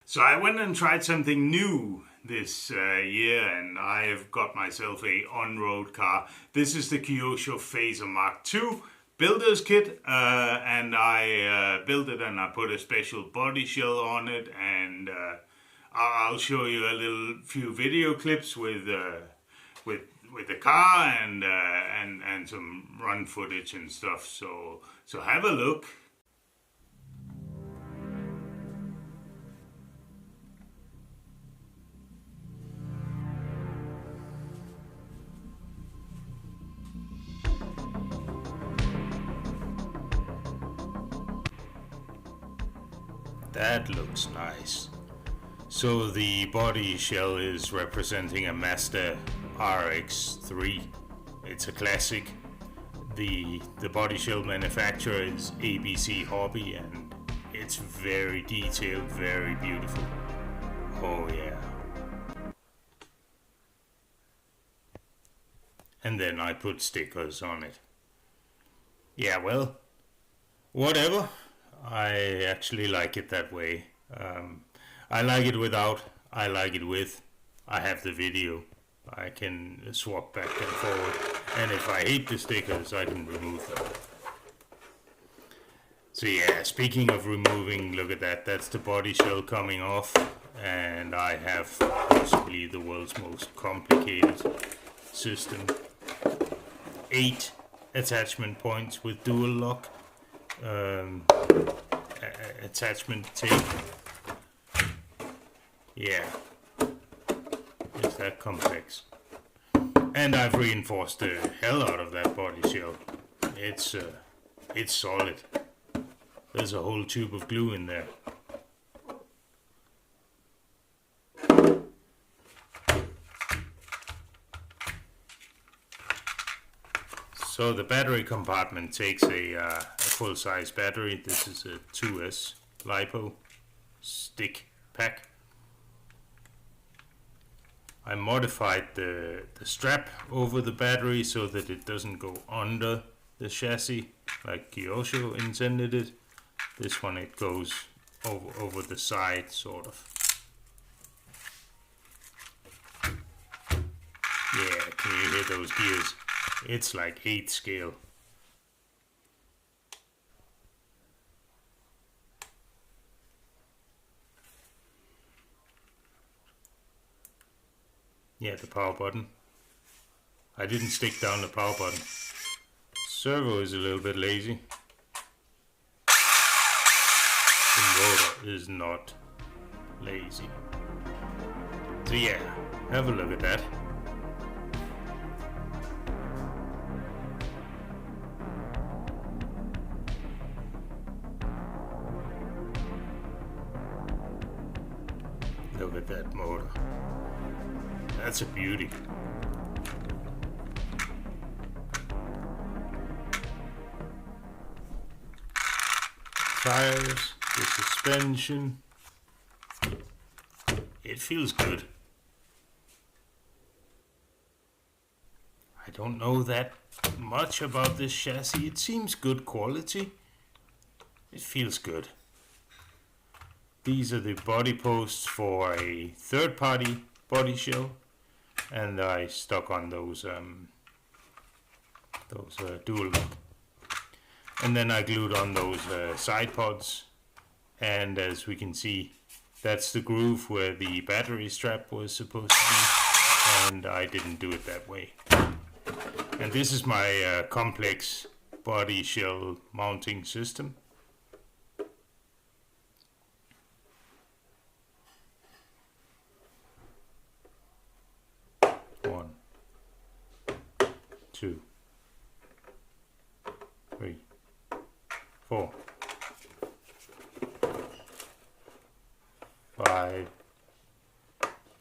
So I went and tried something new this year, and I have got myself a on-road car. This is the Kyosho Fazer Mk2 builder's kit, and I built it and I put a special body shell on it, and I'll show you a few video clips with the car and some run footage and stuff. So have a look. That looks nice. So the body shell is representing a Mazda RX-3. It's a classic. The body shell manufacturer is ABC Hobby, and it's very detailed, very beautiful. Oh yeah. And then I put stickers on it. Yeah, well, whatever. I actually like it that way. I like it without, I like it with. I have the video. I can swap back and forward. And if I hate the stickers, I can remove them. So yeah, speaking of removing, look at that. That's the body shell coming off. And I have possibly the world's most complicated system. 8 attachment points with dual lock. Attachment tape. Yeah, it's that complex. And I've reinforced the hell out of that body shell. It's solid. There's a whole tube of glue in there. So the battery compartment takes a full-size battery. This is a 2S LiPo stick pack. I modified the strap over the battery so that it doesn't go under the chassis like Kyosho intended it. This one, it goes over the side, sort of. Yeah, can you hear those gears? It's like 8 scale. Yeah, the power button. I didn't stick down the power button. Servo is a little bit lazy. The motor is not lazy. So yeah, have a look at that. Look at that motor. That's a beauty. Tires, the suspension. It feels good. I don't know that much about this chassis. It seems good quality. It feels good. These are the body posts for a third-party body shell, and I stuck on those dual lock. And then I glued on those side pods, and as we can see, that's the groove where the battery strap was supposed to be, and I didn't do it that way. And this is my complex body shell mounting system. 1, 2, 3, 4, 5,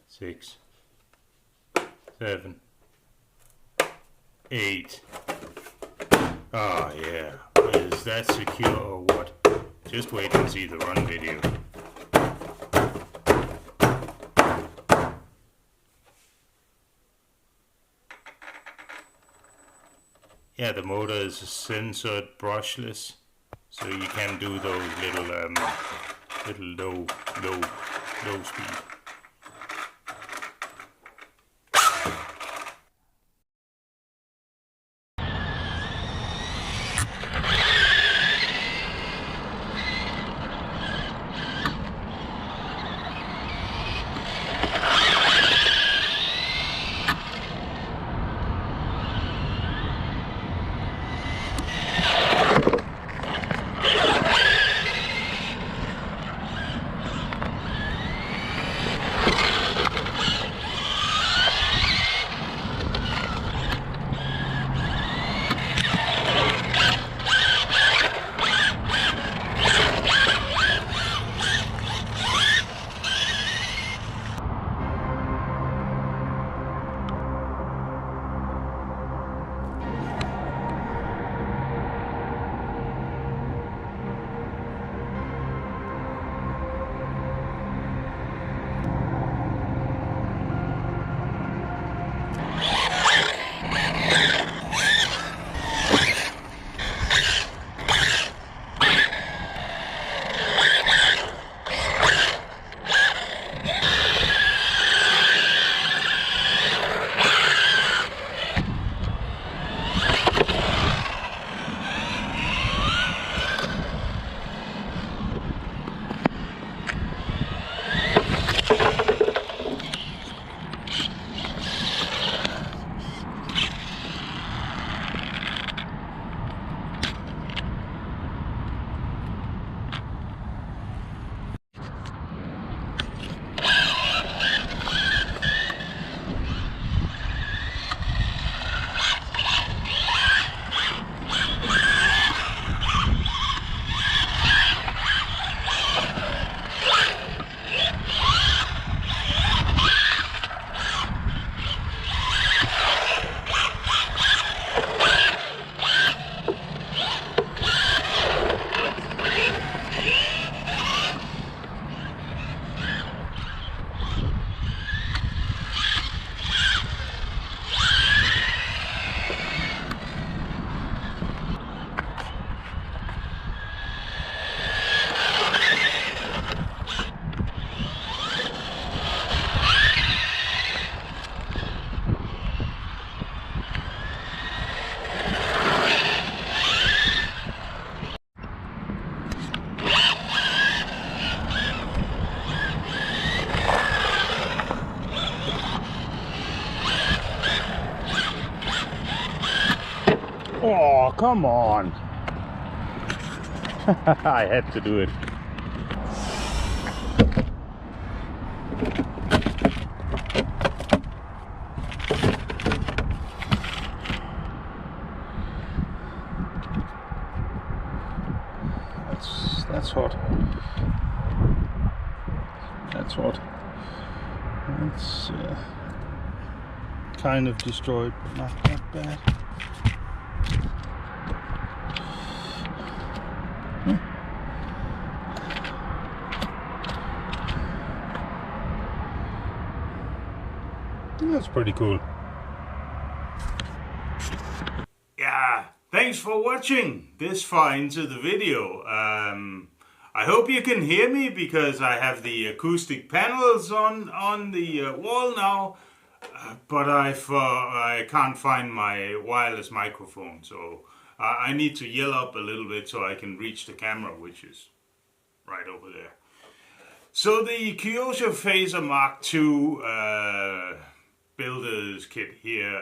6, 7, 8. Oh yeah, is that secure or what? Just wait and see the run video. Yeah, the motor is sensored brushless, so you can do those little low low speed. Oh, come on. I had to do it. That's hot. That's hot. It's kind of destroyed, but not that bad. That's pretty cool. Yeah, thanks for watching this far into the video. I hope you can hear me because I have the acoustic panels on the wall now, but I can't find my wireless microphone, so I need to yell up a little bit so I can reach the camera, which is right over there. So the Kyosho Fazer Mk2 builder's kit here,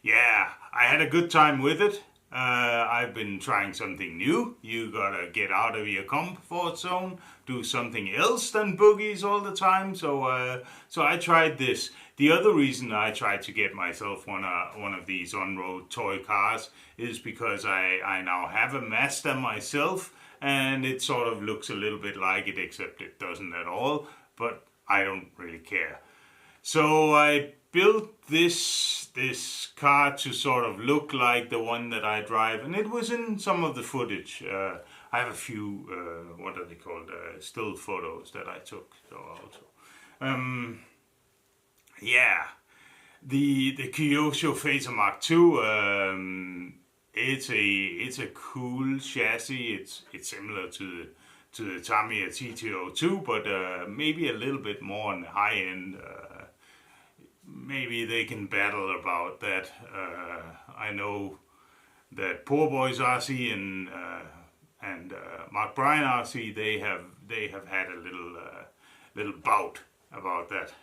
yeah, I had a good time with it. I've been trying something new. You gotta get out of your comfort zone, do something else than boogies all the time. So I tried this. The other reason I tried to get myself one of these on-road toy cars is because I now have a Mazda myself, and it sort of looks a little bit like it, except it doesn't at all. But I don't really care. So I built this car to sort of look like the one that I drive, and it was in some of the footage. I have a few, what are they called, still photos that I took. So also, yeah, the Kyosho Fazer Mk2. It's a cool chassis. It's similar to the Tamiya TT02, but maybe a little bit more on the high end. Maybe they can battle about that. I know that Poor Boys RC and Mark Bryan RC, they have had a little bout about that.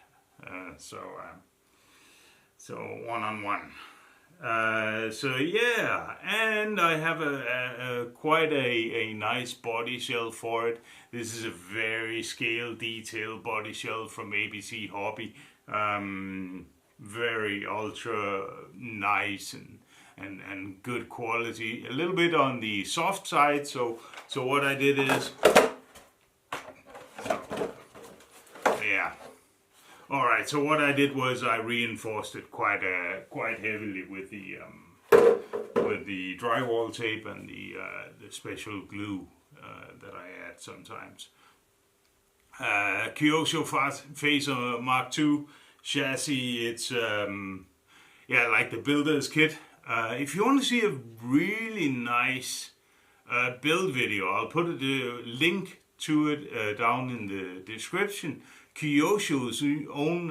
So one-on-one. So yeah, and I have quite a nice body shell for it. This is a very scale detailed body shell from ABC Hobby. Very ultra nice and good quality. A little bit on the soft side. So what I did is, yeah. All right. So what I did was I reinforced it quite heavily with the drywall tape and the special glue that I add sometimes. Kyosho Fazer Mk2 chassis. It's yeah, like the builder's kit. If you want to see a really nice build video, I'll put a link to it down in the description. Kyosho's own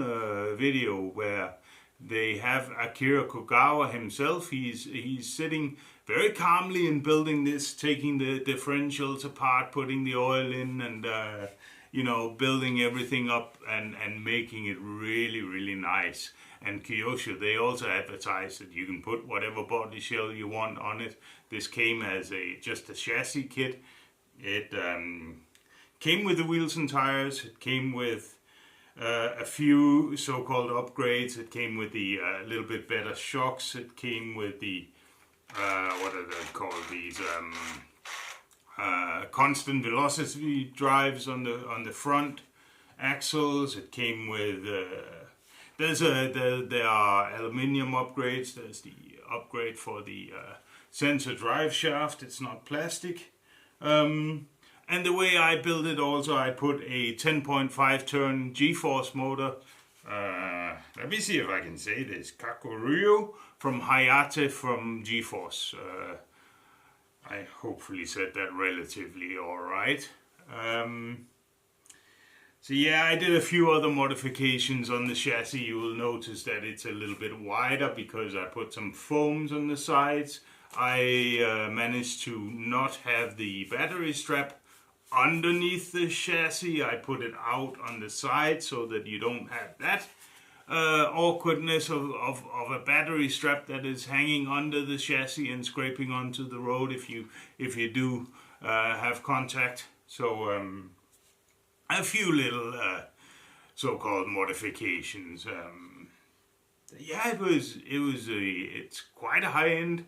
video where they have Akira Kogawa himself. He's sitting very calmly and building this, taking the differentials apart, putting the oil in, and you know, building everything up and making it really nice. And Kyosho, they also advertise that you can put whatever body shell you want on it. This came as just a chassis kit. It came with the wheels and tires. It came with a few so-called upgrades. It came with the little bit better shocks. It came with the what are they called? These constant velocity drives on the front axles. It came with there are aluminium upgrades. There's the upgrade for the sensor drive shaft. It's not plastic. And the way I build it also, I put a 10.5 turn G-force motor. Let me see if I can say this. Kakuryu from Hayate from G-force. I hopefully said that relatively alright. So yeah, I did a few other modifications on the chassis. You will notice that it's a little bit wider because I put some foams on the sides. I managed to not have the battery strap underneath the chassis. I put it out on the side so that you don't have that awkwardness of a battery strap that is hanging under the chassis and scraping onto the road if you do have contact. So a few little so-called modifications. Yeah, it's quite a high-end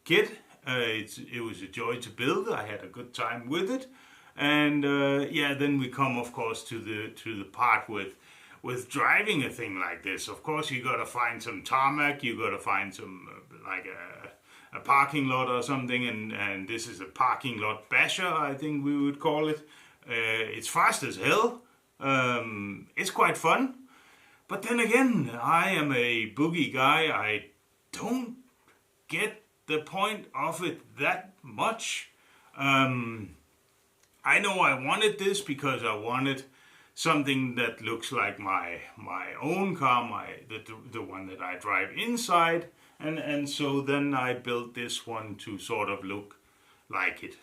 kit. It was a joy to build. I had a good time with it, and yeah, then we come, of course, to the part with driving a thing like this. Of course, you got to find some tarmac. You got to find some like a parking lot or something, and this is a parking lot basher, I think we would call it. It's fast as hell. It's quite fun, but then again, I am a boogie guy. I don't get the point of it that much. I know I wanted this because I wanted something that looks like my own car, the one that I drive inside, and so then I built this one to sort of look like it,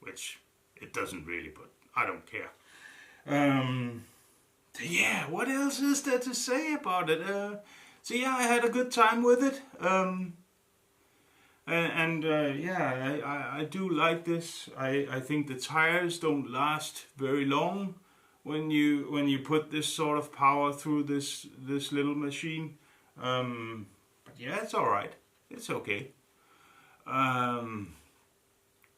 which it doesn't really, but I don't care. Yeah, what else is there to say about it? So yeah, I had a good time with it. Yeah, I do like this. I think the tires don't last very long when you put this sort of power through this little machine. But yeah, it's all right. It's okay.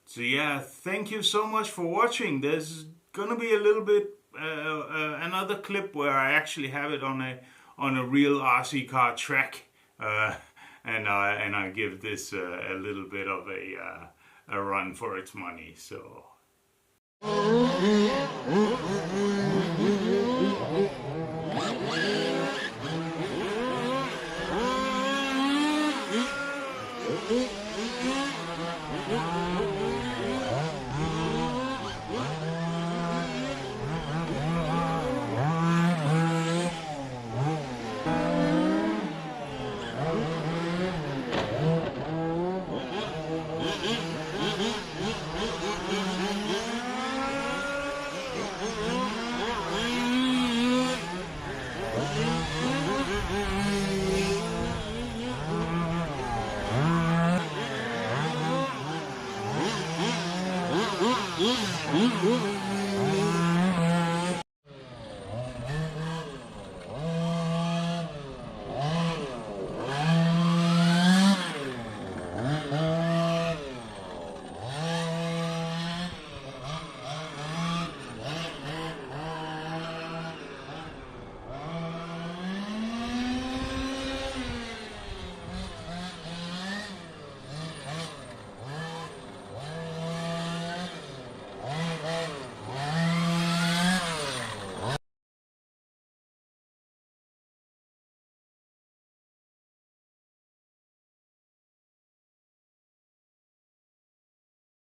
So yeah, thank you so much for watching. There's gonna be a little bit another clip where I actually have it on a real RC car track. And I give this a little bit of a run for its money. So.